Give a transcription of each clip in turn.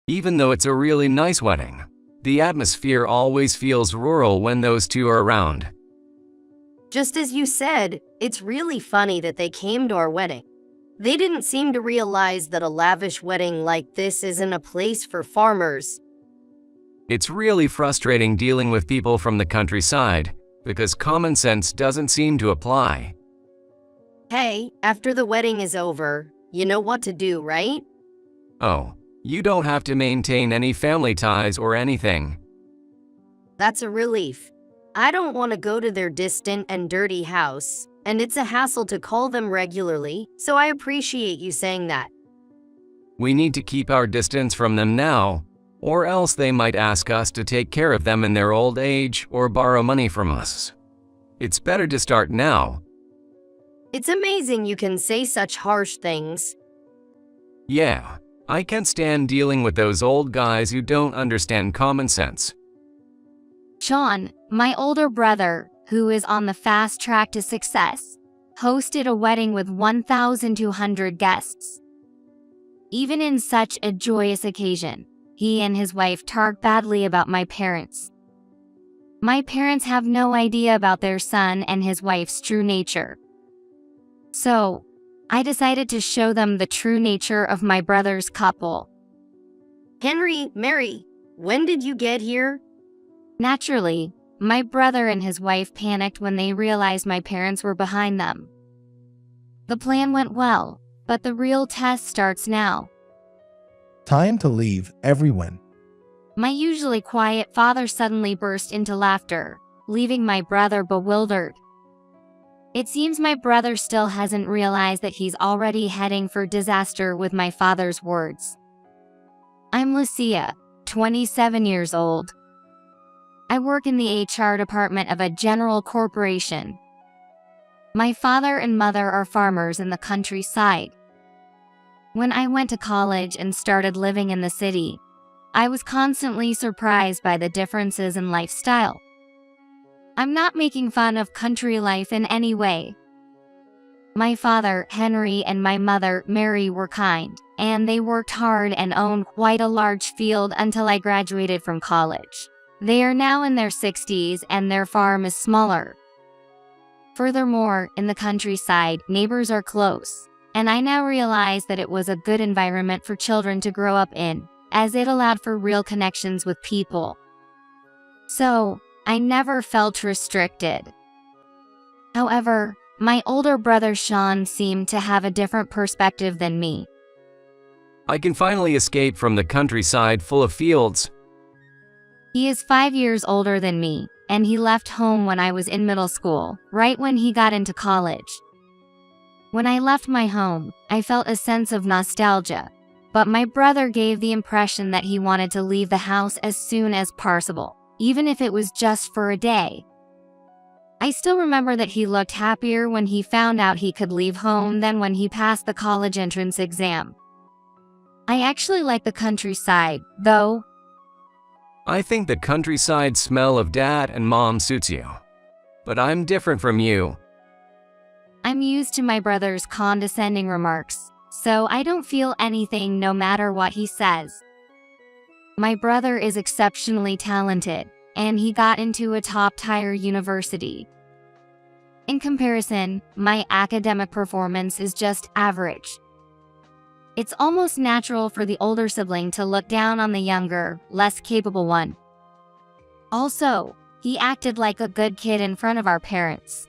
Even though it's a really nice wedding, the atmosphere always feels rural when those two are around. Just as you said, it's really funny that they came to our wedding. They didn't seem to realize that a lavish wedding like this isn't a place for farmers. It's really frustrating dealing with people from the countryside because common sense doesn't seem to apply. Hey, after the wedding is over, you know what to do, right? Oh, you don't have to maintain any family ties or anything. That's a relief. I don't want to go to their distant and dirty house, and it's a hassle to call them regularly, so I appreciate you saying that. We need to keep our distance from them now, or else they might ask us to take care of them in their old age or borrow money from us. It's better to start now. It's amazing you can say such harsh things. Yeah, I can't stand dealing with those old guys who don't understand common sense. Sean, my older brother, who is on the fast track to success, hosted a wedding with 1,200 guests. Even in such a joyous occasion, he and his wife talked badly about my parents. My parents have no idea about their son and his wife's true nature. So, I decided to show them the true nature of my brother's couple. Henry, Mary, when did you get here? Naturally, my brother and his wife panicked when they realized my parents were behind them. The plan went well, but the real test starts now. Time to leave, everyone. My usually quiet father suddenly burst into laughter, leaving my brother bewildered. It seems my brother still hasn't realized that he's already heading for disaster with my father's words. I'm Lucia, 27 years old. I work in the HR department of a general corporation. My father and mother are farmers in the countryside. When I went to college and started living in the city, I was constantly surprised by the differences in lifestyle. I'm not making fun of country life in any way. My father, Henry, and my mother, Mary, were kind, and they worked hard and owned quite a large field until I graduated from college. They are now in their 60s and their farm is smaller. Furthermore, in the countryside, neighbors are close, and I now realize that it was a good environment for children to grow up in, as it allowed for real connections with people. So, I never felt restricted. However, my older brother Sean seemed to have a different perspective than me. I can finally escape from the countryside full of fields. He is 5 years older than me, and he left home when I was in middle school, right when he got into college. When I left my home, I felt a sense of nostalgia, but my brother gave the impression that he wanted to leave the house as soon as possible, even if it was just for a day. I still remember that he looked happier when he found out he could leave home than when he passed the college entrance exam. I actually like the countryside, though. I think the countryside smell of dad and mom suits you. But I'm different from you. I'm used to my brother's condescending remarks, so I don't feel anything no matter what he says. My brother is exceptionally talented, and he got into a top-tier university. In comparison, my academic performance is just average. It's almost natural for the older sibling to look down on the younger, less capable one. Also, he acted like a good kid in front of our parents.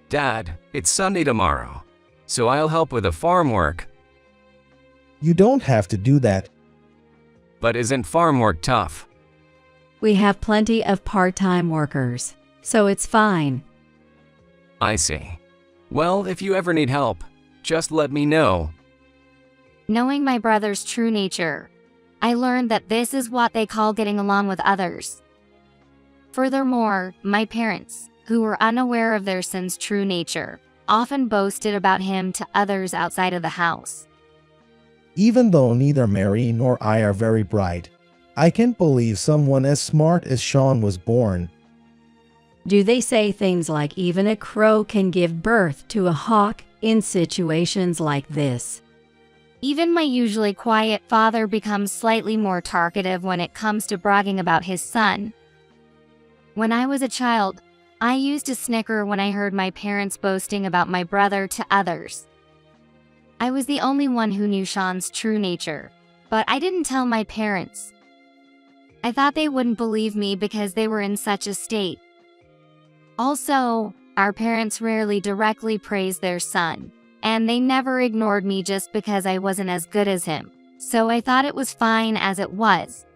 Dad, it's Sunday tomorrow, so I'll help with the farm work. You don't have to do that. But isn't farm work tough? We have plenty of part-time workers, so it's fine. I see. Well, if you ever need help, just let me know. Knowing my brother's true nature, I learned that this is what they call getting along with others. Furthermore, my parents, who were unaware of their son's true nature, often boasted about him to others outside of the house. Even though neither Mary nor I are very bright, I can't believe someone as smart as Sean was born. Do they say things like even a crow can give birth to a hawk in situations like this? Even my usually quiet father becomes slightly more talkative when it comes to bragging about his son. When I was a child, I used to snicker when I heard my parents boasting about my brother to others. I was the only one who knew Sean's true nature, but I didn't tell my parents. I thought they wouldn't believe me because they were in such a state. Also, our parents rarely directly praised their son, and they never ignored me just because I wasn't as good as him, so I thought it was fine as it was.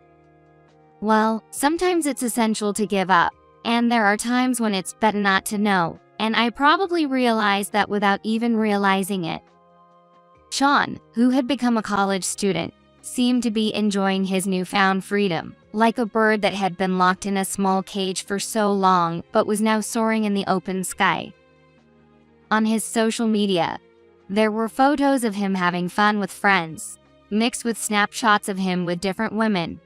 Well, sometimes it's essential to give up, and there are times when it's better not to know, and I probably realized that without even realizing it. Sean, who had become a college student, seemed to be enjoying his newfound freedom, like a bird that had been locked in a small cage for so long but was now soaring in the open sky. On his social media, there were photos of him having fun with friends, mixed with snapshots of him with different women.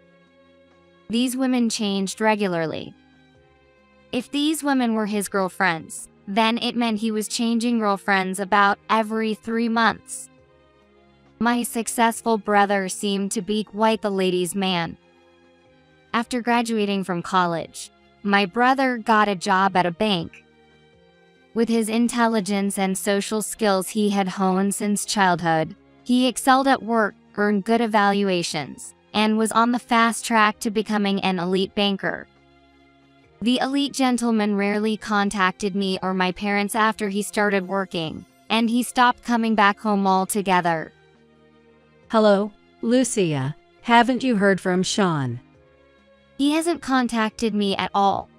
These women changed regularly. If these women were his girlfriends, then it meant he was changing girlfriends about every 3 months. My successful brother seemed to be quite the ladies' man. After graduating from college, my brother got a job at a bank. With his intelligence and social skills he had honed since childhood, he excelled at work, earned good evaluations, and was on the fast track to becoming an elite banker. The elite gentleman rarely contacted me or my parents after he started working, and he stopped coming back home altogether. Hello, Lucia. Haven't you heard from Sean? He hasn't contacted me at all.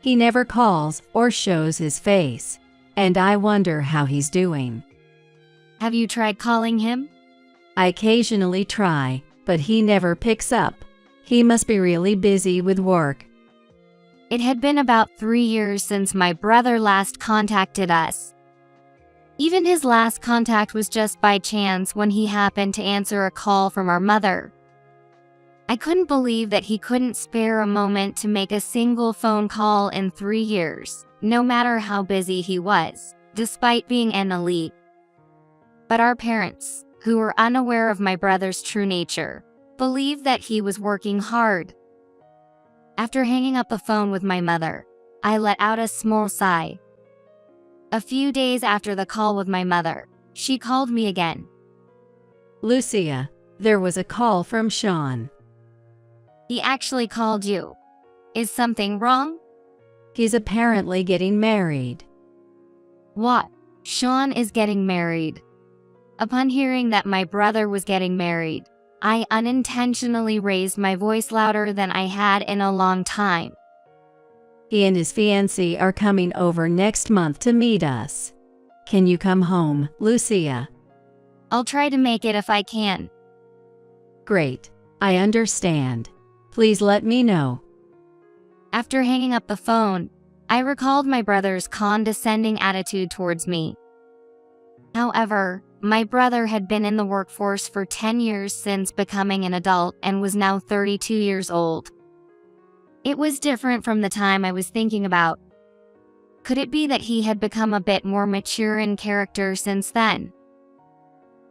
He never calls or shows his face, and I wonder how he's doing. Have you tried calling him? I occasionally try, but he never picks up. He must be really busy with work. It had been about 3 years since my brother last contacted us. Even his last contact was just by chance when he happened to answer a call from our mother. I couldn't believe that he couldn't spare a moment to make a single phone call in 3 years, no matter how busy he was, despite being an elite. But our parents, who were unaware of my brother's true nature, believed that he was working hard. After hanging up the phone with my mother, I let out a small sigh. A few days after the call with my mother, she called me again. Lucia, there was a call from Sean. He actually called you. Is something wrong? He's apparently getting married. What? Sean is getting married. Upon hearing that my brother was getting married, I unintentionally raised my voice louder than I had in a long time. He and his fiancée are coming over next month to meet us. Can you come home, Lucia? I'll try to make it if I can. Great. I understand. Please let me know. After hanging up the phone, I recalled my brother's condescending attitude towards me. However, my brother had been in the workforce for 10 years since becoming an adult and was now 32 years old. It was different from the time I was thinking about. Could it be that he had become a bit more mature in character since then?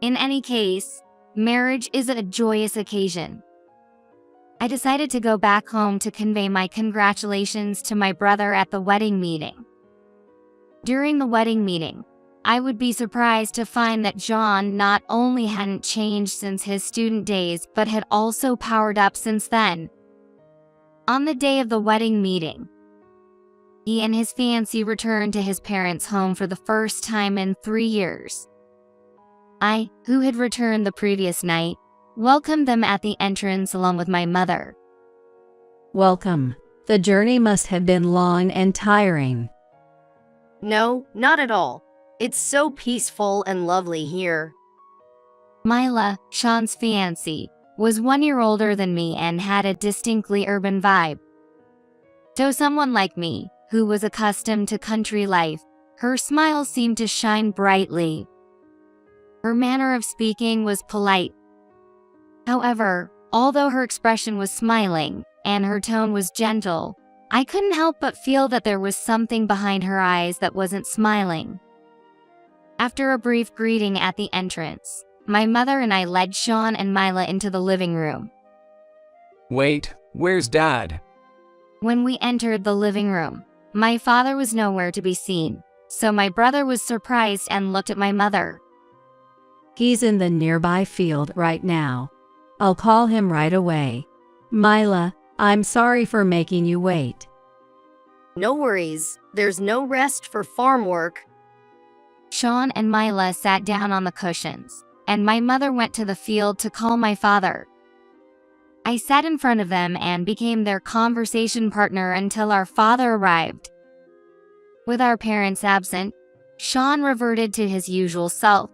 In any case, marriage is a joyous occasion. I decided to go back home to convey my congratulations to my brother at the wedding meeting. During the wedding meeting, I would be surprised to find that John not only hadn't changed since his student days but had also powered up since then. On the day of the wedding meeting, he and his fiancée returned to his parents' home for the first time in 3 years. I, who had returned the previous night, welcomed them at the entrance along with my mother. Welcome. The journey must have been long and tiring. No, not at all. It's so peaceful and lovely here. Mila, Sean's fiancée, was 1 year older than me and had a distinctly urban vibe. To someone like me, who was accustomed to country life, her smile seemed to shine brightly. Her manner of speaking was polite. However, although her expression was smiling and her tone was gentle, I couldn't help but feel that there was something behind her eyes that wasn't smiling. After a brief greeting at the entrance, my mother and I led Sean and Mila into the living room. Wait, where's Dad? When we entered the living room, my father was nowhere to be seen, so my brother was surprised and looked at my mother. He's in the nearby field right now. I'll call him right away. Mila, I'm sorry for making you wait. No worries, there's no rest for farm work. Sean and Mila sat down on the cushions, and my mother went to the field to call my father. I sat in front of them and became their conversation partner until our father arrived. With our parents absent, Sean reverted to his usual self.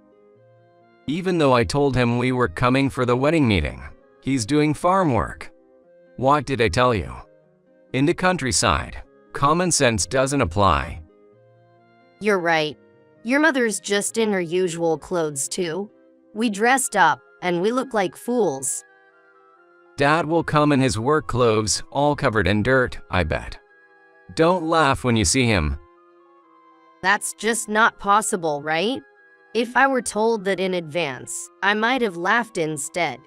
Even though I told him we were coming for the wedding meeting, he's doing farm work. What did I tell you? In the countryside, common sense doesn't apply. You're right. Your mother's just in her usual clothes too. We dressed up, and we look like fools. Dad will come in his work clothes, all covered in dirt, I bet. Don't laugh when you see him. That's just not possible, right? If I were told that in advance, I might have laughed instead.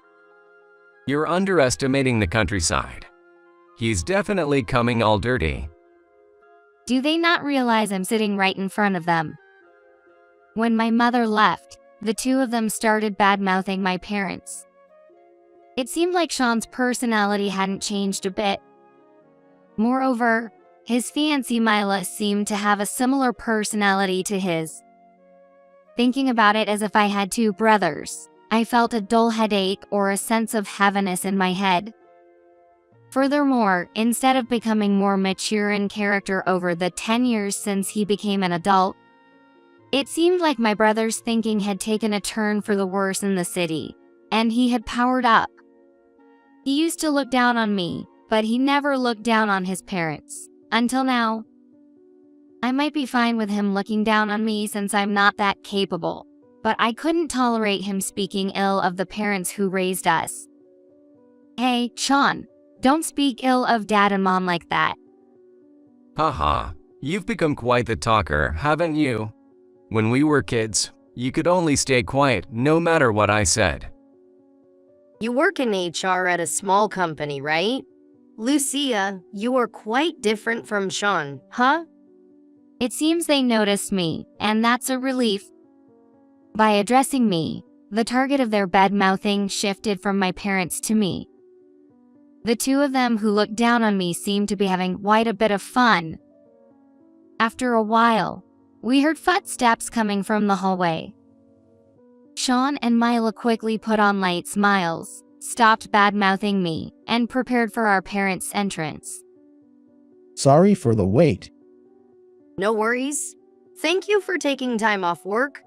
You're underestimating the countryside. He's definitely coming all dirty. Do they not realize I'm sitting right in front of them? When my mother left, the two of them started bad-mouthing my parents. It seemed like Sean's personality hadn't changed a bit. Moreover, his fiancée Mila seemed to have a similar personality to his. Thinking about it as if I had two brothers, I felt a dull headache or a sense of heaviness in my head. Furthermore, instead of becoming more mature in character over the 10 years since he became an adult, it seemed like my brother's thinking had taken a turn for the worse in the city, and he had powered up. He used to look down on me, but he never looked down on his parents. Until now. I might be fine with him looking down on me since I'm not that capable, but I couldn't tolerate him speaking ill of the parents who raised us. Hey, Sean, don't speak ill of Dad and Mom like that. Haha, you've become quite the talker, haven't you? When we were kids, you could only stay quiet no matter what I said. You work in HR at a small company, right? Lucia, you are quite different from Sean, huh? It seems they noticed me, and that's a relief. By addressing me, the target of their bad-mouthing shifted from my parents to me. The two of them who looked down on me seemed to be having quite a bit of fun. After a while, we heard footsteps coming from the hallway. Sean and Mila quickly put on light smiles, stopped bad-mouthing me, and prepared for our parents' entrance. Sorry for the wait. No worries. Thank you for taking time off work.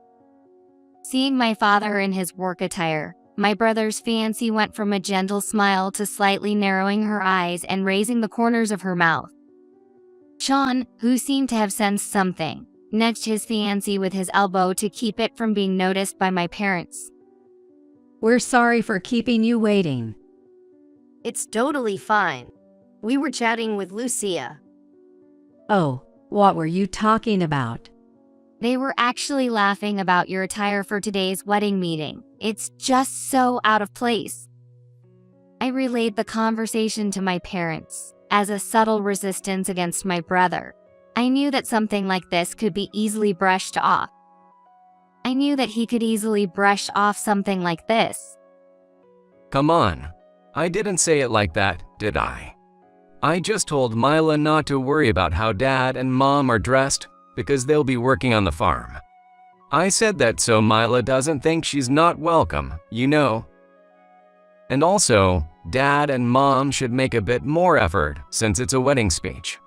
Seeing my father in his work attire, my brother's fiancée went from a gentle smile to slightly narrowing her eyes and raising the corners of her mouth. Sean, who seemed to have sensed something, nudged his fiancée with his elbow to keep it from being noticed by my parents. We're sorry for keeping you waiting. It's totally fine. We were chatting with Lucia. Oh, what were you talking about? They were actually laughing about your attire for today's wedding meeting. It's just so out of place. I relayed the conversation to my parents, as a subtle resistance against my brother. I knew that something like this could be easily brushed off. I knew that he could easily brush off something like this. Come on. I didn't say it like that, did I? I just told Mila not to worry about how Dad and Mom are dressed because they'll be working on the farm. I said that so Mila doesn't think she's not welcome, you know. And also, Dad and Mom should make a bit more effort since it's a wedding speech.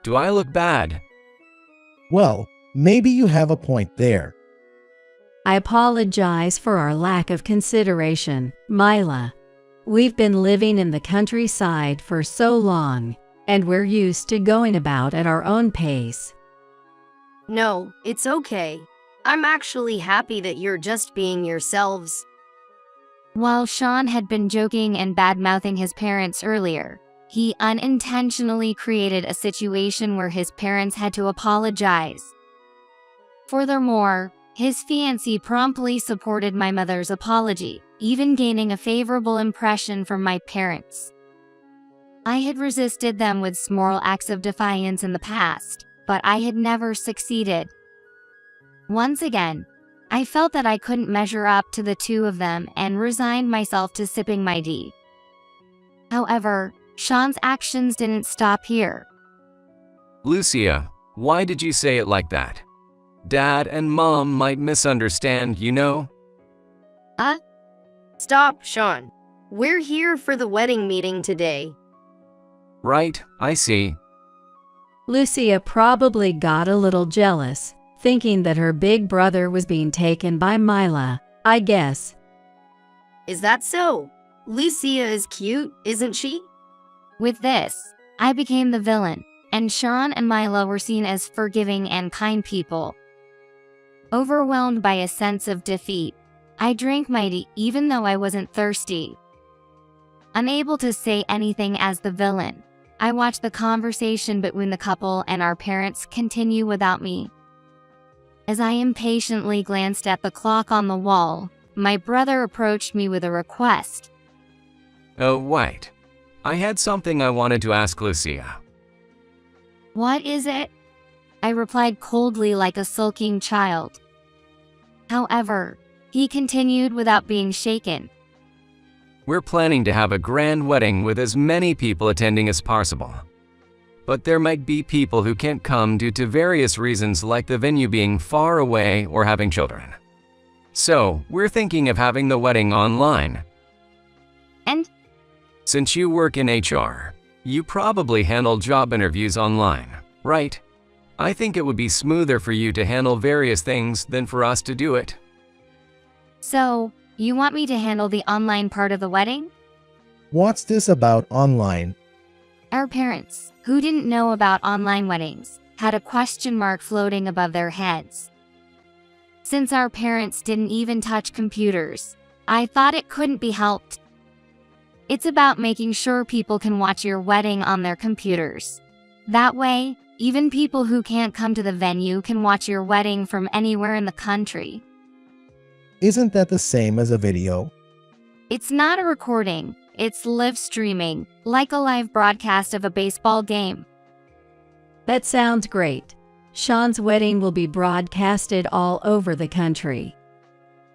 Do I look bad? Well, maybe you have a point there. I apologize for our lack of consideration, Mila. We've been living in the countryside for so long, and we're used to going about at our own pace. No, it's okay. I'm actually happy that you're just being yourselves. While Sean had been joking and bad-mouthing his parents earlier, he unintentionally created a situation where his parents had to apologize. Furthermore, His fiancé promptly supported my mother's apology, even gaining a favorable impression from my parents. I had resisted them with small acts of defiance in the past, but I had never succeeded. Once again, I felt that I couldn't measure up to the two of them and resigned myself to sipping my tea. However, Sean's actions didn't stop here. Lucia, why did you say it like that? Dad and Mom might misunderstand, you know? Stop, Sean. We're here for the wedding meeting today. Right, I see. Lucia probably got a little jealous, thinking that her big brother was being taken by Mila, I guess. Is that so? Lucia is cute, isn't she? With this, I became the villain, and Sean and Mila were seen as forgiving and kind people. Overwhelmed by a sense of defeat, I drank my tea even though I wasn't thirsty. Unable to say anything as the villain, I watched the conversation between the couple and our parents continue without me. As I impatiently glanced at the clock on the wall, my brother approached me with a request. Oh, wait. I had something I wanted to ask Lucia. What is it? I replied coldly like a sulking child. However, he continued without being shaken. We're planning to have a grand wedding with as many people attending as possible. But there might be people who can't come due to various reasons like the venue being far away or having children. So, we're thinking of having the wedding online. And? Since you work in HR, you probably handle job interviews online, right? I think it would be smoother for you to handle various things than for us to do it. So, you want me to handle the online part of the wedding? What's this about online? Our parents, who didn't know about online weddings, had a question mark floating above their heads. Since our parents didn't even touch computers, I thought it couldn't be helped. It's about making sure people can watch your wedding on their computers. That way, even people who can't come to the venue can watch your wedding from anywhere in the country. Isn't that the same as a video? It's not a recording, it's live streaming, like a live broadcast of a baseball game. That sounds great. Sean's wedding will be broadcasted all over the country.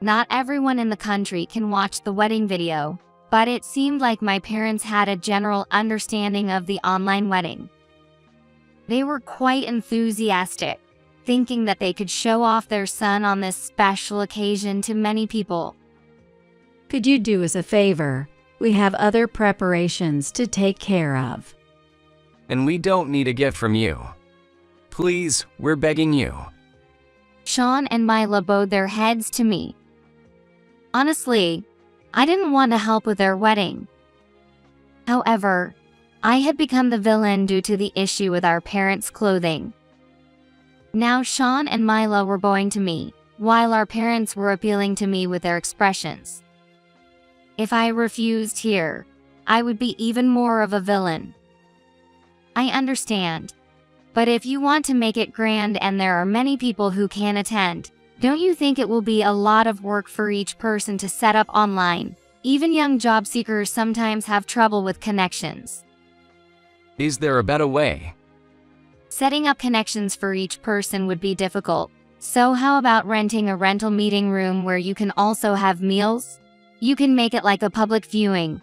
Not everyone in the country can watch the wedding video, but it seemed like my parents had a general understanding of the online wedding. They were quite enthusiastic, thinking that they could show off their son on this special occasion to many people. Could you do us a favor? We have other preparations to take care of. And we don't need a gift from you. Please, we're begging you. Sean and Mila bowed their heads to me. Honestly, I didn't want to help with their wedding. However, I had become the villain due to the issue with our parents' clothing. Now Sean and Mila were bowing to me, while our parents were appealing to me with their expressions. If I refused here, I would be even more of a villain. I understand. But if you want to make it grand and there are many people who can attend, don't you think it will be a lot of work for each person to set up online? Even young job seekers sometimes have trouble with connections. Is there a better way? Setting up connections for each person would be difficult. So how about renting a rental meeting room where you can also have meals? You can make it like a public viewing.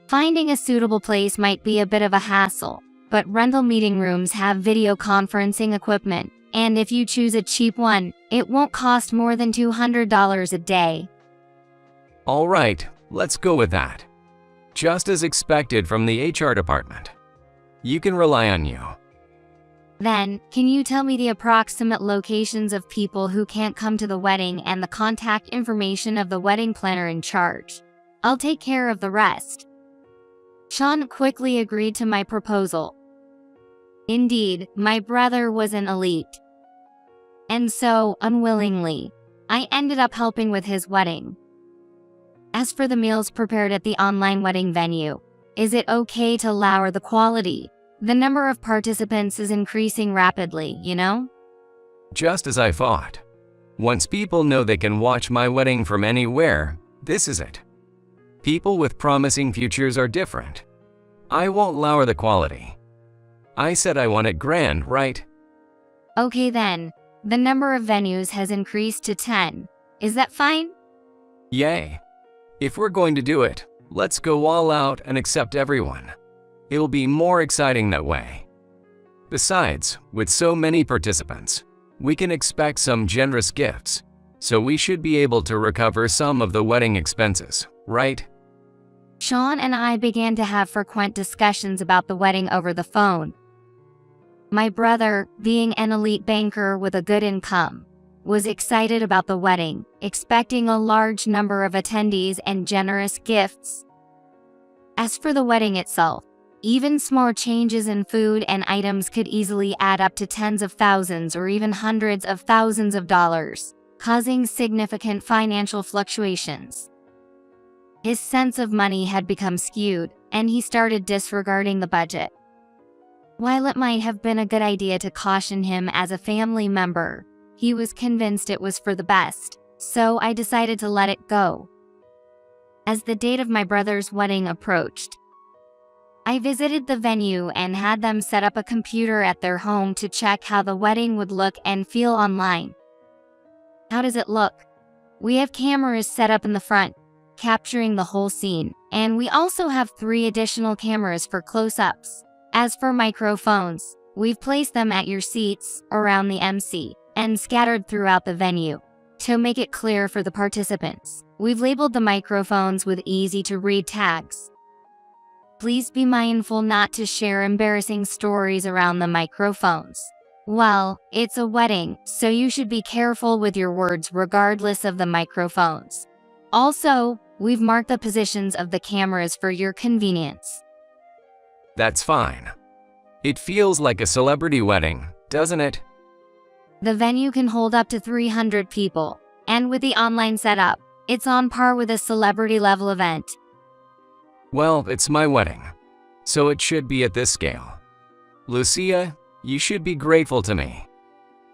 Finding a suitable place might be a bit of a hassle, but rental meeting rooms have video conferencing equipment, and if you choose a cheap one, it won't cost more than $200 a day. All right, let's go with that. Just as expected from the HR department. You can rely on you. Then, can you tell me the approximate locations of people who can't come to the wedding and the contact information of the wedding planner in charge? I'll take care of the rest. Sean quickly agreed to my proposal. Indeed, my brother was an elite. And so, unwillingly, I ended up helping with his wedding. As for the meals prepared at the online wedding venue, is it okay to lower the quality? The number of participants is increasing rapidly, you know? Just as I thought. Once people know they can watch my wedding from anywhere, this is it. People with promising futures are different. I won't lower the quality. I said I want it grand, right? Okay then, the number of venues has increased to 10. Is that fine? Yay. If we're going to do it, let's go all out and accept everyone. It'll be more exciting that way. Besides, with so many participants, we can expect some generous gifts, so we should be able to recover some of the wedding expenses, right? Sean and I began to have frequent discussions about the wedding over the phone. My brother, being an elite banker with a good income, was excited about the wedding, expecting a large number of attendees and generous gifts. As for the wedding itself, even small changes in food and items could easily add up to tens of thousands or even hundreds of thousands of dollars, causing significant financial fluctuations. His sense of money had become skewed, and he started disregarding the budget. While it might have been a good idea to caution him as a family member, he was convinced it was for the best, so I decided to let it go. As the date of my brother's wedding approached, I visited the venue and had them set up a computer at their home to check how the wedding would look and feel online. How does it look? We have cameras set up in the front, capturing the whole scene, and we also have 3 additional cameras for close-ups. As for microphones, we've placed them at your seats, around the MC, and scattered throughout the venue. To make it clear for the participants, we've labeled the microphones with easy-to-read tags. Please be mindful not to share embarrassing stories around the microphones. Well, it's a wedding, so you should be careful with your words regardless of the microphones. Also, we've marked the positions of the cameras for your convenience. That's fine. It feels like a celebrity wedding, doesn't it? The venue can hold up to 300 people, and with the online setup, it's on par with a celebrity-level event. Well, it's my wedding, so it should be at this scale. Lucia, you should be grateful to me.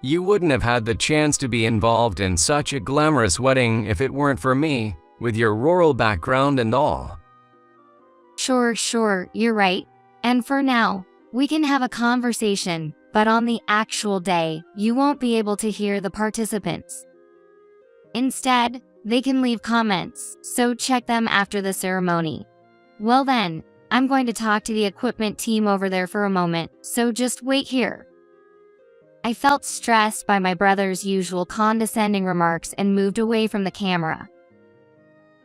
You wouldn't have had the chance to be involved in such a glamorous wedding if it weren't for me, with your rural background and all. Sure, you're right. And for now, we can have a conversation, but on the actual day, you won't be able to hear the participants. Instead, they can leave comments, so check them after the ceremony. Well then, I'm going to talk to the equipment team over there for a moment, so just wait here. I felt stressed by my brother's usual condescending remarks and moved away from the camera.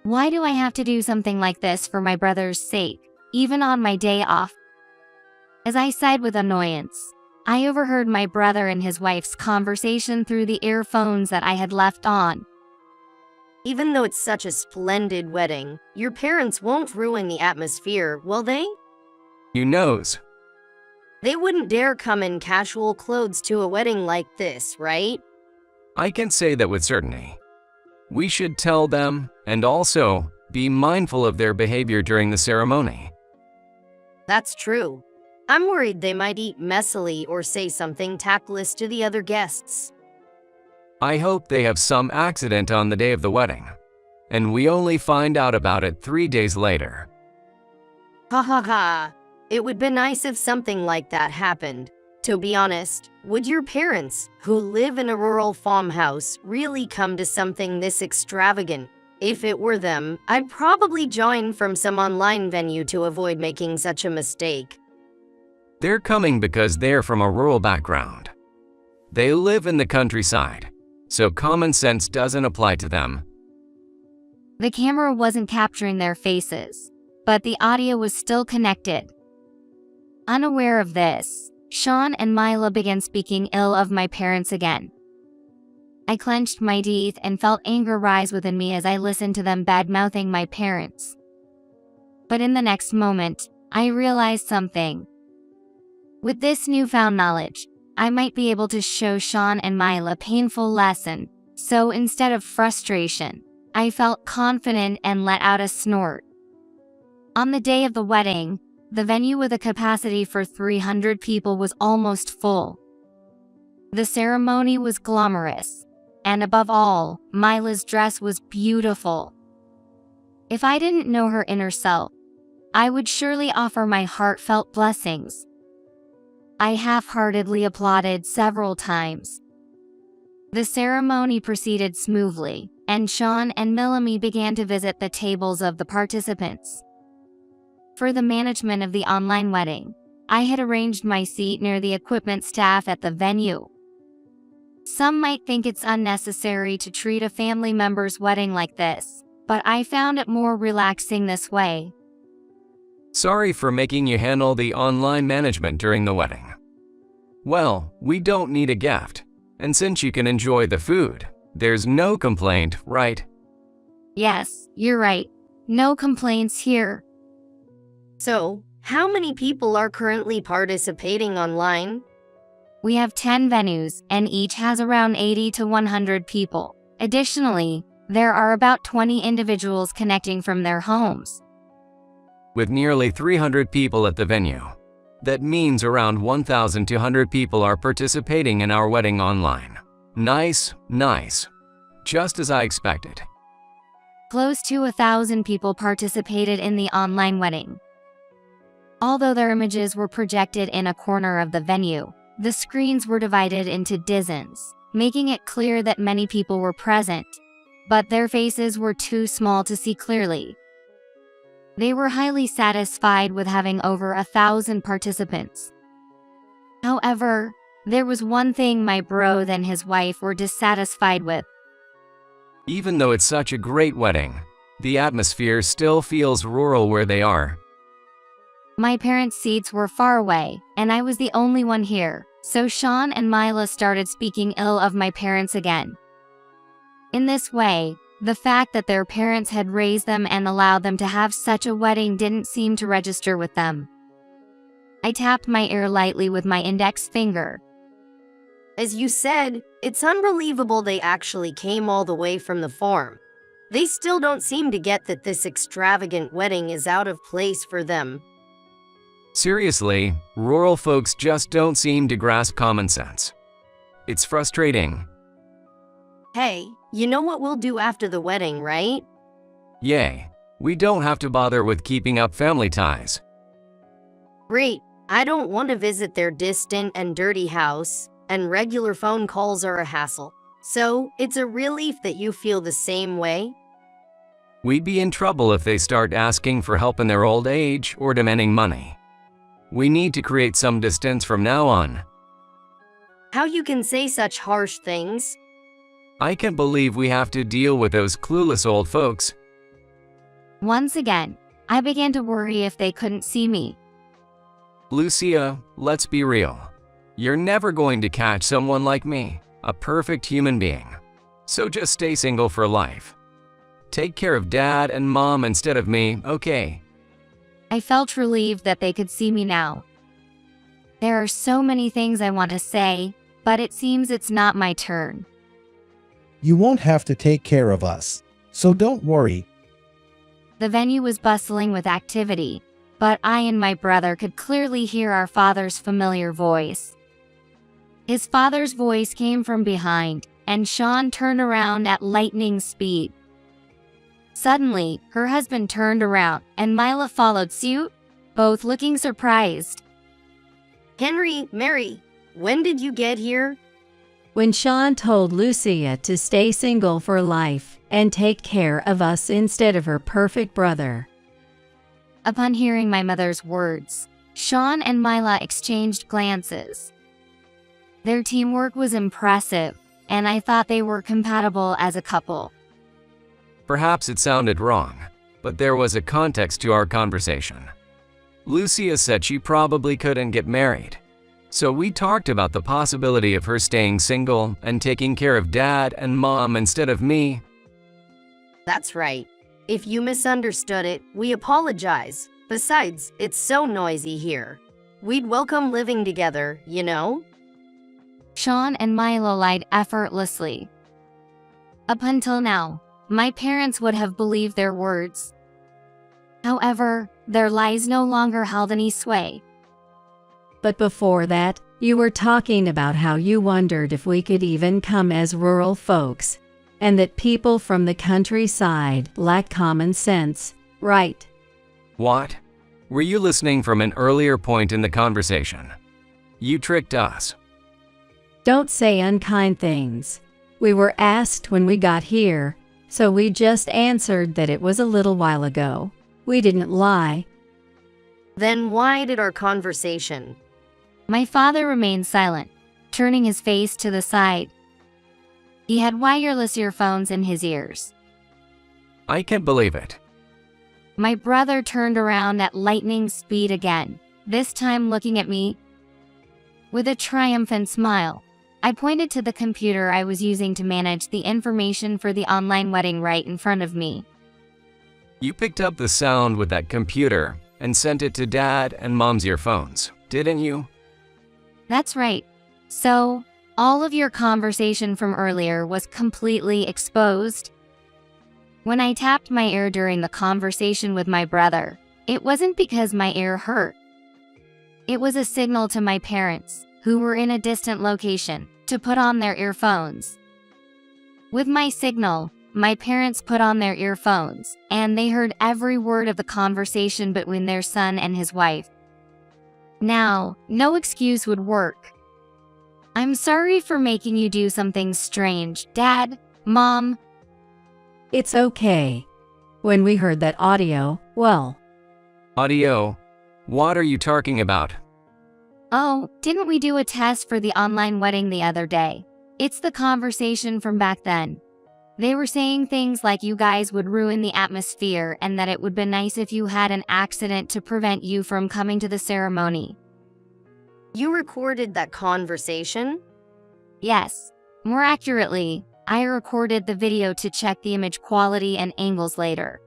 Why do I have to do something like this for my brother's sake, even on my day off? As I sighed with annoyance, I overheard my brother and his wife's conversation through the earphones that I had left on. Even though it's such a splendid wedding, your parents won't ruin the atmosphere, will they? You knows. They wouldn't dare come in casual clothes to a wedding like this, right? I can say that with certainty. We should tell them, and also, be mindful of their behavior during the ceremony. That's true. I'm worried they might eat messily or say something tactless to the other guests. I hope they have some accident on the day of the wedding, and we only find out about it 3 days later. Ha ha ha. It would be nice if something like that happened. To be honest, would your parents, who live in a rural farmhouse, really come to something this extravagant? If it were them, I'd probably join from some online venue to avoid making such a mistake. They're coming because they're from a rural background. They live in the countryside, so common sense doesn't apply to them. The camera wasn't capturing their faces, but the audio was still connected. Unaware of this, Sean and Mila began speaking ill of my parents again. I clenched my teeth and felt anger rise within me as I listened to them bad-mouthing my parents. But in the next moment, I realized something. With this newfound knowledge, I might be able to show Sean and Mila a painful lesson, so instead of frustration, I felt confident and let out a snort. On the day of the wedding, the venue with a capacity for 300 people was almost full. The ceremony was glamorous, and above all, Mila's dress was beautiful. If I didn't know her inner self, I would surely offer my heartfelt blessings. I half-heartedly applauded several times. The ceremony proceeded smoothly, and Sean and Millie began to visit the tables of the participants. For the management of the online wedding, I had arranged my seat near the equipment staff at the venue. Some might think it's unnecessary to treat a family member's wedding like this, but I found it more relaxing this way. Sorry for making you handle the online management during the wedding. Well, we don't need a gift, and since you can enjoy the food, there's no complaint, right? Yes, you're right. No complaints here. So, how many people are currently participating online? We have 10 venues, and each has around 80 to 100 people. Additionally, there are about 20 individuals connecting from their homes. With nearly 300 people at the venue, that means around 1,200 people are participating in our wedding online. Nice, nice. Just as I expected. Close to 1,000 people participated in the online wedding. Although their images were projected in a corner of the venue, the screens were divided into dozens, making it clear that many people were present, but their faces were too small to see clearly. They were highly satisfied with having over 1,000 participants. However, there was one thing my bro and his wife were dissatisfied with. Even though it's such a great wedding, the atmosphere still feels rural where they are. My parents' seats were far away, and I was the only one here, so Sean and Mila started speaking ill of my parents again. In this way, the fact that their parents had raised them and allowed them to have such a wedding didn't seem to register with them. I tapped my ear lightly with my index finger. As you said, it's unbelievable they actually came all the way from the farm. They still don't seem to get that this extravagant wedding is out of place for them. Seriously, rural folks just don't seem to grasp common sense. It's frustrating. Hey, you know what we'll do after the wedding, right? Yay, we don't have to bother with keeping up family ties. Great, I don't want to visit their distant and dirty house, and regular phone calls are a hassle. So, it's a relief that you feel the same way. We'd be in trouble if they start asking for help in their old age or demanding money. We need to create some distance from now on. How you can say such harsh things? I can't believe we have to deal with those clueless old folks. Once again, I began to worry if they couldn't see me. Lucia, let's be real. You're never going to catch someone like me, a perfect human being. So just stay single for life. Take care of dad and mom instead of me, okay? I felt relieved that they could see me now. There are so many things I want to say, but it seems it's not my turn. You won't have to take care of us, so don't worry. The venue was bustling with activity, but I and my brother could clearly hear our father's familiar voice. His father's voice came from behind, and Sean turned around at lightning speed. Suddenly, her husband turned around, and Mila followed suit, both looking surprised. Henry, Mary, when did you get here? When Sean told Lucia to stay single for life and take care of us instead of her perfect brother. Upon hearing my mother's words, Sean and Mila exchanged glances. Their teamwork was impressive, and I thought they were compatible as a couple. Perhaps it sounded wrong, but there was a context to our conversation. Lucia said she probably couldn't get married. So we talked about the possibility of her staying single and taking care of dad and mom instead of me. That's right. If you misunderstood it, we apologize. Besides, it's so noisy here. We'd welcome living together, you know? Sean and Milo lied effortlessly. Up until now, my parents would have believed their words. However, their lies no longer held any sway. But before that, You were talking about how you wondered if we could even come as rural folks, and that people from the countryside lack common sense, right? What? Were you listening from an earlier point in the conversation? You tricked us. Don't say unkind things. We were asked when we got here, so we just answered that it was a little while ago. We didn't lie. Then why did our conversation? My father remained silent, turning his face to the side. He had wireless earphones in his ears. I can't believe it. My brother turned around at lightning speed again, this time looking at me. With a triumphant smile, I pointed to the computer I was using to manage the information for the online wedding right in front of me. You picked up the sound with that computer and sent it to Dad and Mom's earphones, didn't you? That's right. So, all of your conversation from earlier was completely exposed. When I tapped my ear during the conversation with my brother, it wasn't because my ear hurt. It was a signal to my parents, who were in a distant location, to put on their earphones. With my signal, my parents put on their earphones, and they heard every word of the conversation between their son and his wife. Now, no excuse would work. I'm sorry for making you do something strange, Dad, Mom. It's okay. When we heard that audio, well... Audio? What are you talking about? Oh, didn't we do a test for the online wedding the other day? It's the conversation from back then. They were saying things like you guys would ruin the atmosphere and that it would be nice if you had an accident to prevent you from coming to the ceremony. You recorded that conversation? Yes. More accurately, I recorded the video to check the image quality and angles later.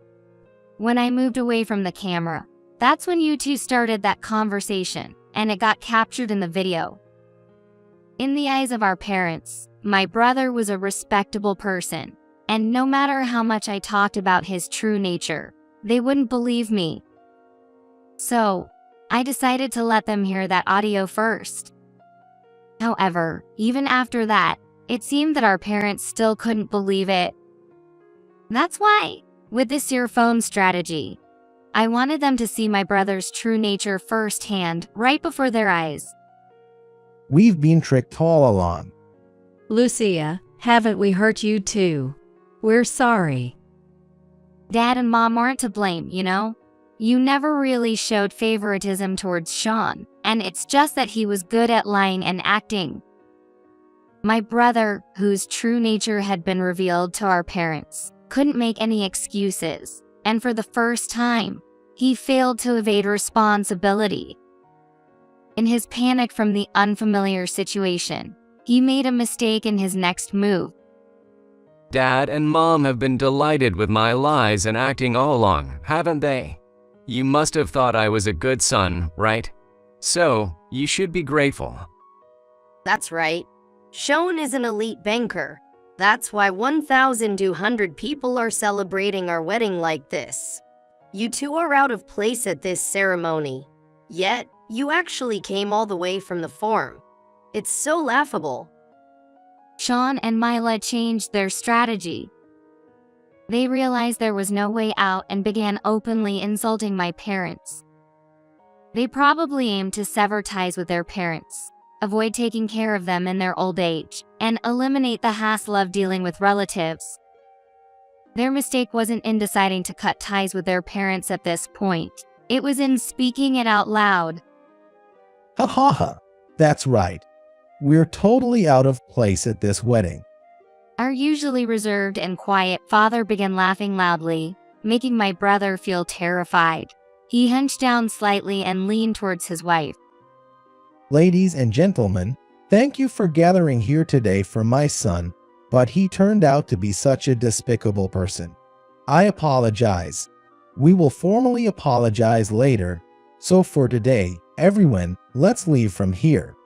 When I moved away from the camera, that's when you two started that conversation, and it got captured in the video. In the eyes of our parents, my brother was a respectable person, and no matter how much I talked about his true nature, they wouldn't believe me. So, I decided to let them hear that audio first. However, even after that, it seemed that our parents still couldn't believe it. That's why, with this earphone strategy, I wanted them to see my brother's true nature firsthand, right before their eyes. We've been tricked all along. Lucia, haven't we hurt you too? We're sorry. Dad and Mom aren't to blame, you know? You never really showed favoritism towards Sean, and it's just that he was good at lying and acting. My brother, whose true nature had been revealed to our parents, couldn't make any excuses, and for the first time, he failed to evade responsibility. In his panic from the unfamiliar situation, he made a mistake in his next move. Dad and Mom have been delighted with my lies and acting all along, haven't they? You must have thought I was a good son, right? So, you should be grateful. That's right. Sean is an elite banker. That's why 1,200 people are celebrating our wedding like this. You two are out of place at this ceremony. Yet, you actually came all the way from the farm. It's so laughable. Sean and Mila changed their strategy. They realized there was no way out and began openly insulting my parents. They probably aimed to sever ties with their parents, avoid taking care of them in their old age, and eliminate the hassle of dealing with relatives. Their mistake wasn't in deciding to cut ties with their parents at this point. It was in speaking it out loud. Ha ha ha. That's right. We're totally out of place at this wedding. Our usually reserved and quiet father began laughing loudly, making my brother feel terrified. He hunched down slightly and leaned towards his wife. Ladies and gentlemen, thank you for gathering here today for my son, but he turned out to be such a despicable person. I apologize. We will formally apologize later. So for today, everyone, let's leave from here.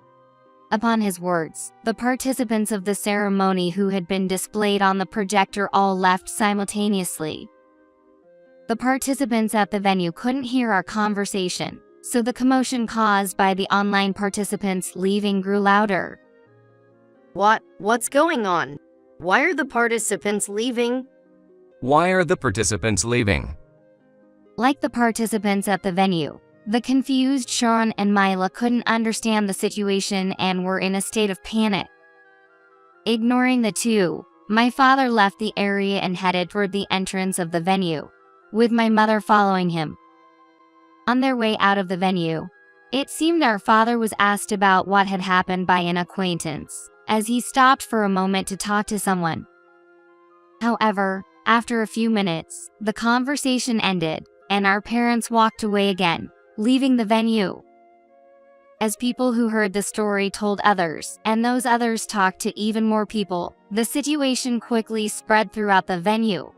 Upon his words, the participants of the ceremony who had been displayed on the projector all left simultaneously. The participants at the venue couldn't hear our conversation, so the commotion caused by the online participants leaving grew louder. What's going on? Why are the participants leaving? Why are the participants leaving? Like the participants at the venue, the confused Sean and Mila couldn't understand the situation and were in a state of panic. Ignoring the two, my father left the area and headed toward the entrance of the venue, with my mother following him. On their way out of the venue, it seemed our father was asked about what had happened by an acquaintance, as he stopped for a moment to talk to someone. However, after a few minutes, the conversation ended, and our parents walked away again, leaving the venue. As people who heard the story told others, and those others talked to even more people, the situation quickly spread throughout the venue.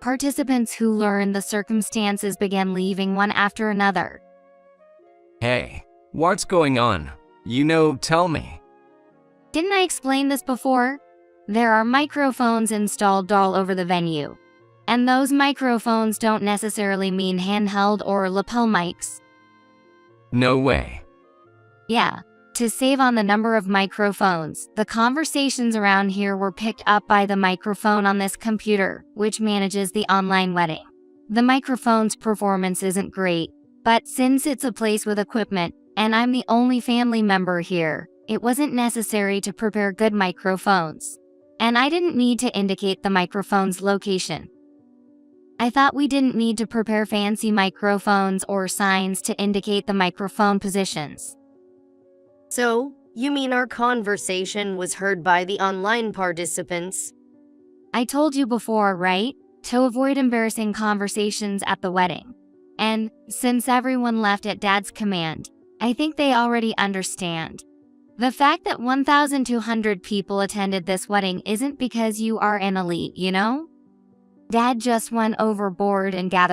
Participants who learned the circumstances began leaving one after another. Hey, what's going on? Tell me. Didn't I explain this before? There are microphones installed all over the venue. And those microphones don't necessarily mean handheld or lapel mics. No way. Yeah. To save on the number of microphones, the conversations around here were picked up by the microphone on this computer, which manages the online wedding. The microphone's performance isn't great, but since it's a place with equipment, and I'm the only family member here, it wasn't necessary to prepare good microphones. And I didn't need to indicate the microphone's location. I thought we didn't need to prepare fancy microphones or signs to indicate the microphone positions. So, you mean our conversation was heard by the online participants? I told you before, right? To avoid embarrassing conversations at the wedding. And since everyone left at Dad's command, I think they already understand. The fact that 1,200 people attended this wedding isn't because you are an elite, you know? Dad just went overboard and gathered